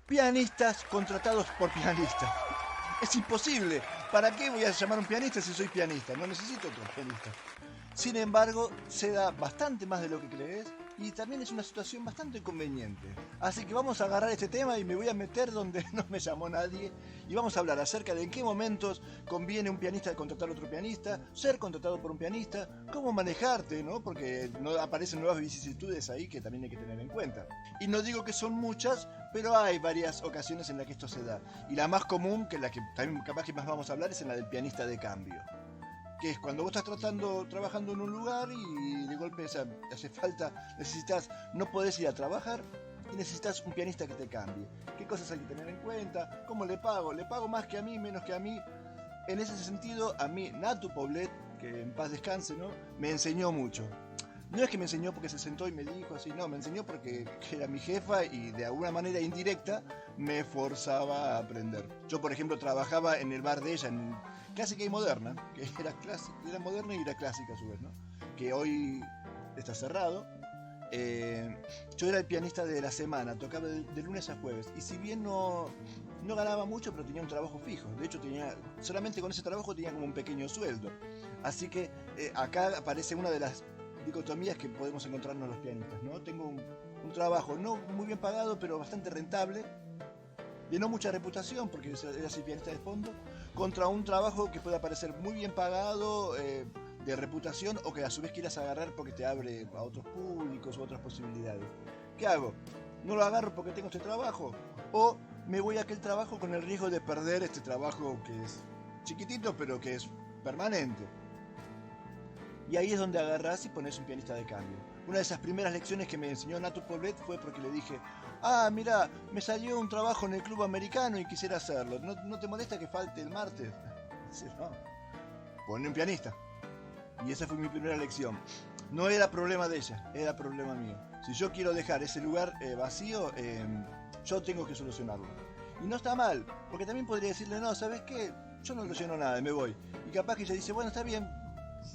pianistas contratados por pianistas. Es imposible. ¿Para qué voy a llamar a un pianista si soy pianista? No necesito otro pianista. Sin embargo, se da bastante más de lo que crees y también es una situación bastante conveniente. Así que vamos a agarrar este tema y me voy a meter donde no me llamó nadie y vamos a hablar acerca de en qué momentos conviene un pianista contratar a otro pianista, ser contratado por un pianista, cómo manejarte, ¿no? Porque no aparecen nuevas vicisitudes ahí que también hay que tener en cuenta. Y no digo que son muchas, pero hay varias ocasiones en las que esto se da. Y la más común, que la que también capaz que más vamos a hablar, es en la del pianista de cambio, que es cuando vos estás trabajando en un lugar y de golpe hace falta, no podés ir a trabajar y necesitas un pianista que te cambie. ¿Qué cosas hay que tener en cuenta? ¿Cómo le pago? ¿Le pago más que a mí, menos que a mí? En ese sentido, a mí Natu Poblet, que en paz descanse, ¿no? Me enseñó mucho. No es que me enseñó porque se sentó y me dijo así, no, me enseñó porque era mi jefa y de alguna manera indirecta me forzaba a aprender. Yo, por ejemplo, trabajaba en el bar de ella, en Clásica y Moderna, que era moderna y era clásica a su vez, ¿no? Que hoy está cerrado. Yo era el pianista de la semana, tocaba de lunes a jueves. Y si bien no ganaba mucho, pero tenía un trabajo fijo. De hecho, solamente con ese trabajo tenía como un pequeño sueldo. Así que acá aparece una de las dicotomías que podemos encontrarnos los pianistas, ¿no? Tengo un trabajo no muy bien pagado, pero bastante rentable, de no mucha reputación, porque era así pianista de fondo, contra un trabajo que puede parecer muy bien pagado, de reputación, o que a su vez quieras agarrar porque te abre a otros públicos o otras posibilidades. ¿Qué hago? ¿No lo agarro porque tengo este trabajo? ¿O me voy a aquel trabajo con el riesgo de perder este trabajo que es chiquitito, pero que es permanente? Y ahí es donde agarrás y pones un pianista de cambio. Una de esas primeras lecciones que me enseñó Natu Poblet fue porque le dije, mira, me salió un trabajo en el club americano y quisiera hacerlo. ¿No te molesta que falte el martes? Dice, no, pone un pianista. Y esa fue mi primera lección. No era problema de ella, era problema mío. Si yo quiero dejar ese lugar vacío, yo tengo que solucionarlo. Y no está mal, porque también podría decirle, no, ¿sabes qué? Yo no lo lleno nada, me voy. Y capaz que ella dice, bueno, está bien,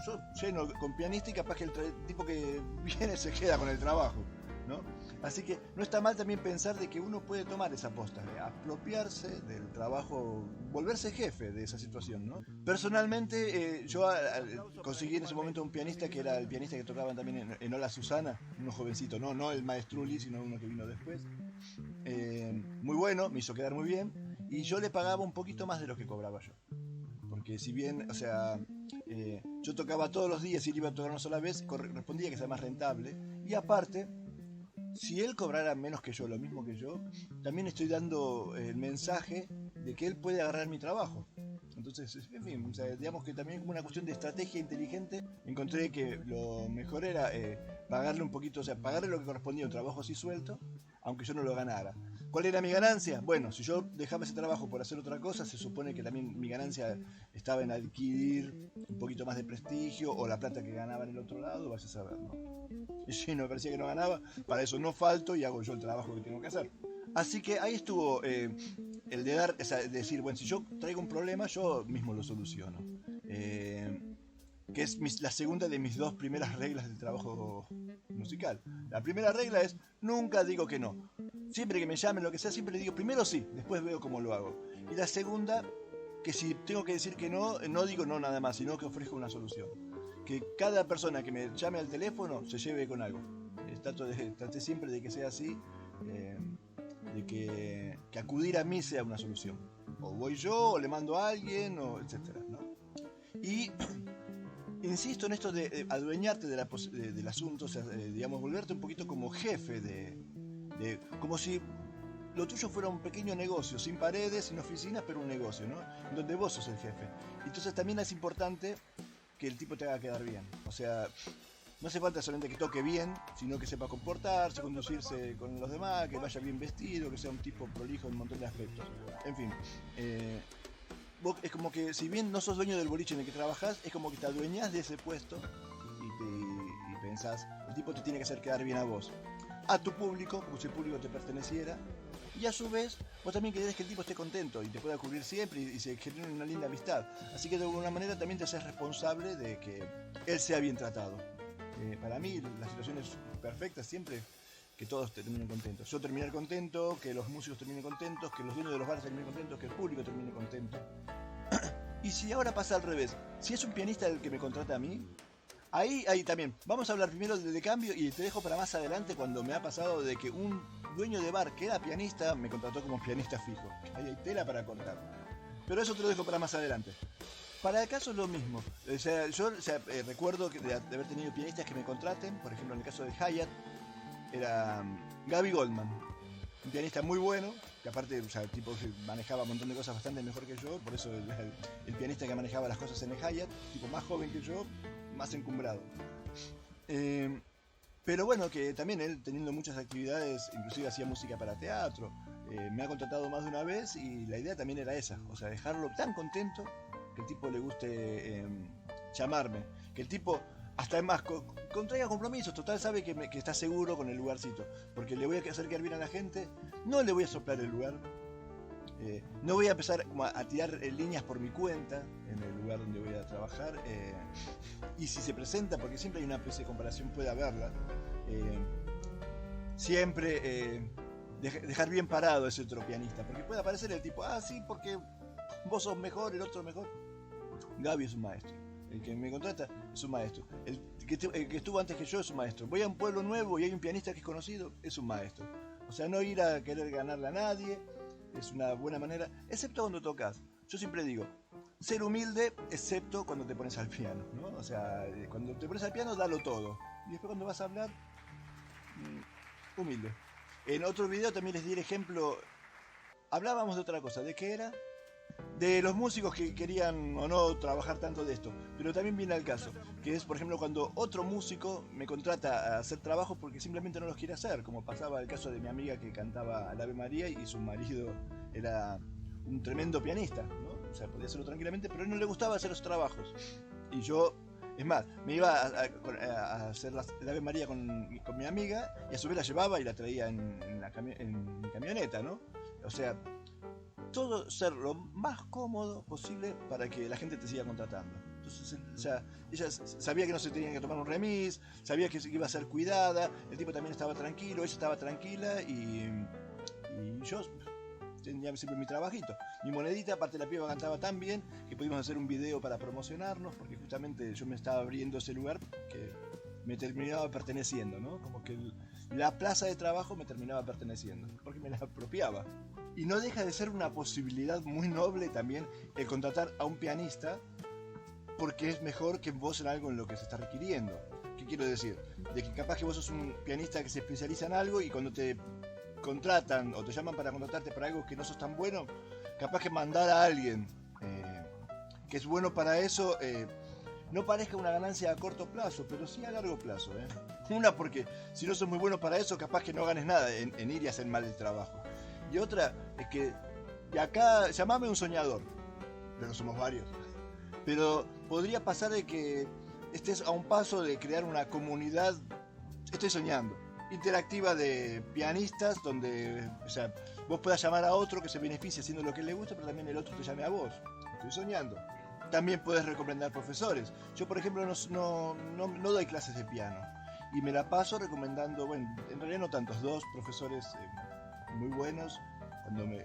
yo lleno con pianista y capaz que el tipo que viene se queda con el trabajo, ¿no? Así que no está mal también pensar de que uno puede tomar esa posta, de apropiarse del trabajo, volverse jefe de esa situación, ¿no? Personalmente, yo conseguí en ese momento un pianista que era el pianista que tocaba también en Hola Susana, uno jovencito, no el maestruli, sino uno que vino después. Muy bueno, me hizo quedar muy bien, y yo le pagaba un poquito más de lo que cobraba yo. Porque si bien, o sea, yo tocaba todos los días y él iba a tocar una sola vez, correspondía que sea más rentable. Y aparte, si él cobrara menos que yo, lo mismo que yo, también estoy dando el mensaje de que él puede agarrar mi trabajo. Entonces, en fin, o sea, digamos que también como una cuestión de estrategia inteligente, encontré que lo mejor era pagarle un poquito, o sea, pagarle lo que correspondía a un trabajo así suelto, aunque yo no lo ganara. ¿Cuál era mi ganancia? Bueno, si yo dejaba ese trabajo por hacer otra cosa, se supone que también mi ganancia estaba en adquirir un poquito más de prestigio o la plata que ganaba en el otro lado, vaya a saber, ¿no? Y si no me parecía que no ganaba, para eso no falto y hago yo el trabajo que tengo que hacer. Así que ahí estuvo el de dar, o sea, decir, bueno, si yo traigo un problema, yo mismo lo soluciono. Que es la segunda de mis dos primeras reglas del trabajo musical. La primera regla es, nunca digo que no. Siempre que me llamen, lo que sea, siempre digo, primero sí, después veo cómo lo hago. Y la segunda, que si tengo que decir que no, no digo no nada más, sino que ofrezco una solución. Que cada persona que me llame al teléfono se lleve con algo. Traté siempre de que sea así, eh, de que acudir a mí sea una solución. O voy yo, o le mando a alguien, o etcétera, ¿no? Y insisto en esto de adueñarte del asunto, o sea, digamos, volverte un poquito como jefe como si lo tuyo fuera un pequeño negocio, sin paredes, sin oficinas, pero un negocio, ¿no? Donde vos sos el jefe. Entonces también es importante que el tipo te haga quedar bien. O sea, no hace falta solamente que toque bien, sino que sepa comportarse, conducirse con los demás, que vaya bien vestido, que sea un tipo prolijo en un montón de aspectos. En fin, vos es como que si bien no sos dueño del boliche en el que trabajás, es como que te adueñás de ese puesto y pensás, el tipo te tiene que hacer quedar bien a vos, a tu público, como si el público te perteneciera, y a su vez vos también querés que el tipo esté contento y te pueda cubrir siempre y se genere una linda amistad. Así que de alguna manera también te haces responsable de que él sea bien tratado. Para mí las situaciones perfectas siempre que todos terminen contentos. Yo terminar contento, que los músicos terminen contentos, que los dueños de los bares terminen contentos, que el público termine contento. Y si ahora pasa al revés, si es un pianista el que me contrata a mí, ahí también, vamos a hablar primero de cambio y te dejo para más adelante cuando me ha pasado de que un dueño de bar que era pianista me contrató como pianista fijo. Ahí hay tela para cortar. Pero eso te lo dejo para más adelante. Para el caso es lo mismo. O sea, yo recuerdo de haber tenido pianistas que me contraten, por ejemplo en el caso de Hyatt, era Gabby Goldman, un pianista muy bueno, que aparte, o sea, el tipo manejaba un montón de cosas bastante mejor que yo, por eso el pianista que manejaba las cosas en el Hyatt, tipo más joven que yo, más encumbrado. Pero bueno, que también él teniendo muchas actividades, inclusive hacía música para teatro, me ha contratado más de una vez y la idea también era esa, o sea, dejarlo tan contento que el tipo le guste llamarme, que el tipo hasta además contraiga compromisos, total sabe que está seguro con el lugarcito, porque le voy a hacer quedar bien a la gente, no le voy a soplar el lugar, no voy a empezar a tirar líneas por mi cuenta en el lugar donde voy a trabajar, y si se presenta, porque siempre hay una especie de comparación, puede haberla, siempre dejar bien parado ese otro pianista, porque puede aparecer el tipo, sí, porque vos sos mejor, el otro mejor. Gaby es un maestro. El que me contrata es un maestro. El que estuvo antes que yo es un maestro. Voy a un pueblo nuevo y hay un pianista que es conocido, es un maestro. O sea, no ir a querer ganarle a nadie es una buena manera, excepto cuando tocas. Yo siempre digo, ser humilde, excepto cuando te pones al piano, ¿no? O sea, cuando te pones al piano, dalo todo. Y después cuando vas a hablar, humilde. En otro video también les di el ejemplo, hablábamos de otra cosa, ¿de qué era? De los músicos que querían o no trabajar tanto de esto, pero también viene al caso, que es por ejemplo cuando otro músico me contrata a hacer trabajos porque simplemente no los quiere hacer, como pasaba el caso de mi amiga que cantaba al Ave María y su marido era un tremendo pianista, ¿no? O sea, podía hacerlo tranquilamente, pero a él no le gustaba hacer los trabajos. Y yo, es más, me iba a hacer el Ave María con mi amiga y a su vez la llevaba y la traía en mi camioneta, ¿no? O sea, todo ser lo más cómodo posible para que la gente te siga contratando. Entonces, o sea, ella sabía que no se tenía que tomar un remis, sabía que iba a ser cuidada, el tipo también estaba tranquilo, ella estaba tranquila y yo tenía siempre mi trabajito. Mi monedita, aparte la piba cantaba tan bien que pudimos hacer un video para promocionarnos, porque justamente yo me estaba abriendo ese lugar que me terminaba perteneciendo, ¿no? Como que la plaza de trabajo me terminaba perteneciendo, porque me la apropiaba. Y no deja de ser una posibilidad muy noble también el contratar a un pianista, porque es mejor que vos en algo en lo que se está requiriendo. ¿Qué quiero decir? De que capaz que vos sos un pianista que se especializa en algo y cuando te contratan o te llaman para contratarte para algo que no sos tan bueno, capaz que mandar a alguien que es bueno para eso no parezca una ganancia a corto plazo, pero sí a largo plazo. Una, porque si no sos muy bueno para eso, capaz que no ganes nada en ir y hacer mal el trabajo. Y otra es que de acá, llamame un soñador, pero somos varios. Pero podría pasar de que estés a un paso de crear una comunidad, estoy soñando, interactiva de pianistas, donde, o sea, vos puedas llamar a otro que se beneficie haciendo lo que le gusta, pero también el otro te llame a vos. Estoy soñando. También puedes recomendar profesores. Yo, por ejemplo, no doy clases de piano y me la paso recomendando, bueno, en realidad no tantos, 2 profesores muy buenos,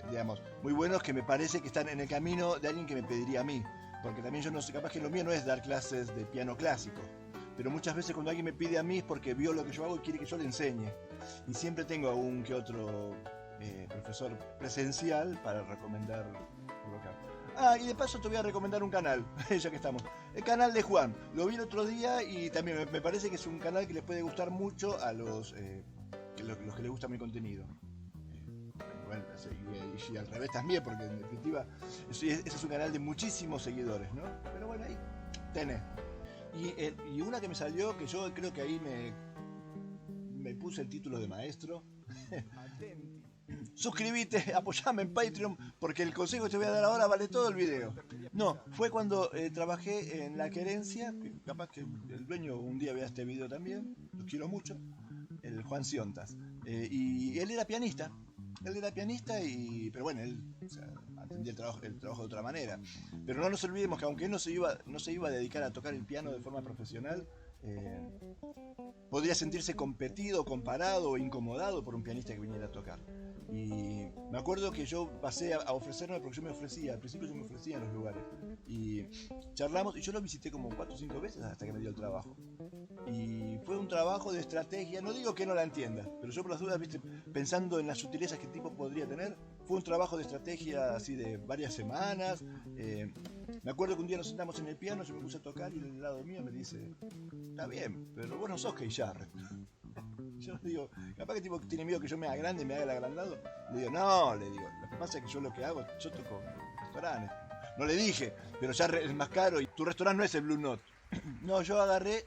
digamos, muy buenos que me parece que están en el camino de alguien que me pediría a mí, porque también yo no sé, capaz que lo mío no es dar clases de piano clásico, pero muchas veces cuando alguien me pide a mí es porque vio lo que yo hago y quiere que yo le enseñe, y siempre tengo a un que otro profesor presencial para recomendar lo que hago. Y de paso te voy a recomendar un canal, ya que estamos. El canal de Juan. Lo vi el otro día y también me parece que es un canal que les puede gustar mucho a los que les gusta mi contenido. Bueno, y al revés también, porque en definitiva ese es un canal de muchísimos seguidores, ¿no? Pero bueno, ahí tenés. Y una que me salió, que yo creo que ahí me puse el título de maestro. Suscríbete, apoyame en Patreon, porque el consejo que te voy a dar ahora vale todo el video. No, fue cuando trabajé en La Querencia, que capaz que el dueño un día vea este video también, lo quiero mucho, el Juan Siontas. Y él era pianista. Pero bueno, él, o sea, atendía el trabajo de otra manera. Pero no nos olvidemos que aunque él no se iba a dedicar a tocar el piano de forma profesional, podría sentirse competido, comparado o incomodado por un pianista que viniera a tocar. Y me acuerdo que yo pasé a ofrecerme, porque yo me ofrecía, al principio yo me ofrecía en los lugares. Y charlamos, y yo lo visité como 4 o 5 veces hasta que me dio el trabajo. Y fue un trabajo de estrategia, no digo que no la entienda, pero yo por las dudas, viste, pensando en las sutilezas que el tipo podría tener, fue un trabajo de estrategia así de varias semanas. Me acuerdo que un día nos sentamos en el piano, yo me puse a tocar y el lado mío me dice, está bien, pero vos no sos Keith Jarrett. Yo le digo, capaz que el tipo tiene miedo que yo me haga grande y me haga el agrandado. Le digo, no, le digo, lo que pasa es que yo lo que hago, yo toco en restaurantes. No le dije, pero ya es más caro y tu restaurante no es el Blue Note. No, yo agarré,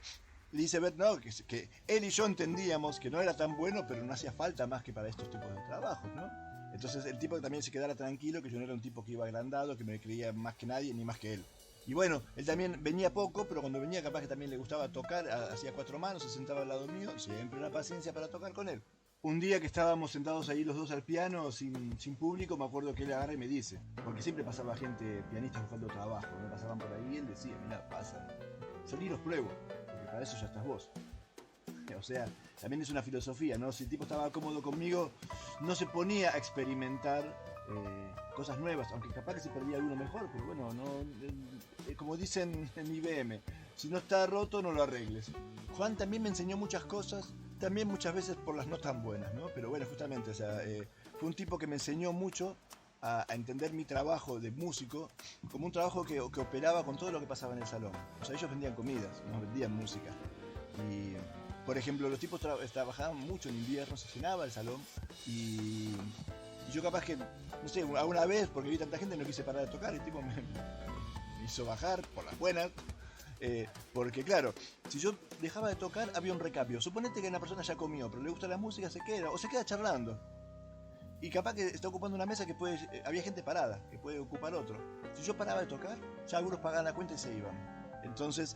le dice Bert, no, que él y yo entendíamos que no era tan bueno, pero no hacía falta más que para estos tipos de trabajos, ¿no? Entonces el tipo también se quedara tranquilo, que yo no era un tipo que iba agrandado, que me creía más que nadie ni más que él. Y bueno, él también venía poco, pero cuando venía capaz que también le gustaba tocar, hacía 4 manos, se sentaba al lado mío, siempre una paciencia para tocar con él. Un día que estábamos sentados ahí los dos al piano, sin público, me acuerdo que él agarra y me dice, porque siempre pasaba gente, pianistas buscando trabajo, me pasaban por ahí y él decía, mira, pasa, salí y los pruebo, porque para eso ya estás vos. O sea, también es una filosofía, ¿no? Si el tipo estaba cómodo conmigo, no se ponía a experimentar cosas nuevas, aunque capaz que se perdía alguno mejor, pero bueno, no, como dicen en IBM, si no está roto no lo arregles. Juan también me enseñó muchas cosas, también muchas veces por las no tan buenas, ¿no? Pero bueno, justamente, o sea, fue un tipo que me enseñó mucho a entender mi trabajo de músico como un trabajo que operaba con todo lo que pasaba en el salón. O sea, ellos vendían comidas, no vendían música. Y, por ejemplo, los tipos trabajaban mucho en invierno, se llenaba el salón y yo capaz que, no sé, alguna vez, porque vi tanta gente, no quise parar de tocar, el tipo me hizo bajar por las buenas. Porque claro, si yo dejaba de tocar había un recambio. Suponete que una persona ya comió, pero le gusta la música, se queda o se queda charlando. Y capaz que está ocupando una mesa que había gente parada, que puede ocupar otro. Si yo paraba de tocar, ya algunos pagaban la cuenta y se iban. Entonces,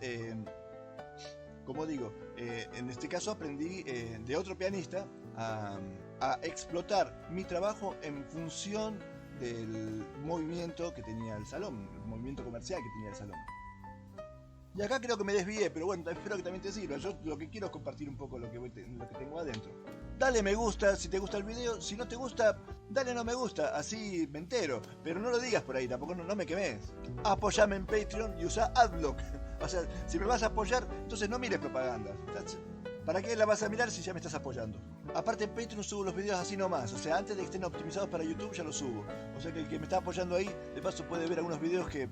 como digo, en este caso aprendí de otro pianista a explotar mi trabajo en función del movimiento que tenía el salón, el movimiento comercial que tenía el salón. Y acá creo que me desvié, pero bueno, espero que también te sirva. Yo lo que quiero es compartir un poco lo que tengo adentro. Dale me gusta si te gusta el video, si no te gusta, dale no me gusta, así me entero. Pero no lo digas por ahí, tampoco no me quemes. Apoyame en Patreon y usa Adblock. O sea, si me vas a apoyar, entonces no mires propaganda. ¿Para qué la vas a mirar si ya me estás apoyando? Aparte en Patreon subo los videos así nomás, o sea, antes de que estén optimizados para YouTube ya los subo. O sea que el que me está apoyando ahí, de paso puede ver algunos videos que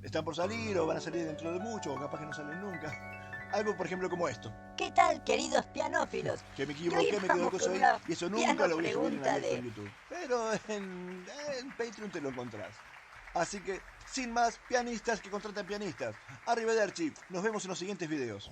están por salir o van a salir dentro de mucho o capaz que no salen nunca. Algo por ejemplo como esto. ¿Qué tal, queridos pianófilos? Que me equivoqué, me quedó cosa ahí y eso nunca lo voy a subir en abierto en YouTube. Pero en Patreon te lo encontrás. Así que, sin más, pianistas que contratan pianistas. Arrivederci, nos vemos en los siguientes videos.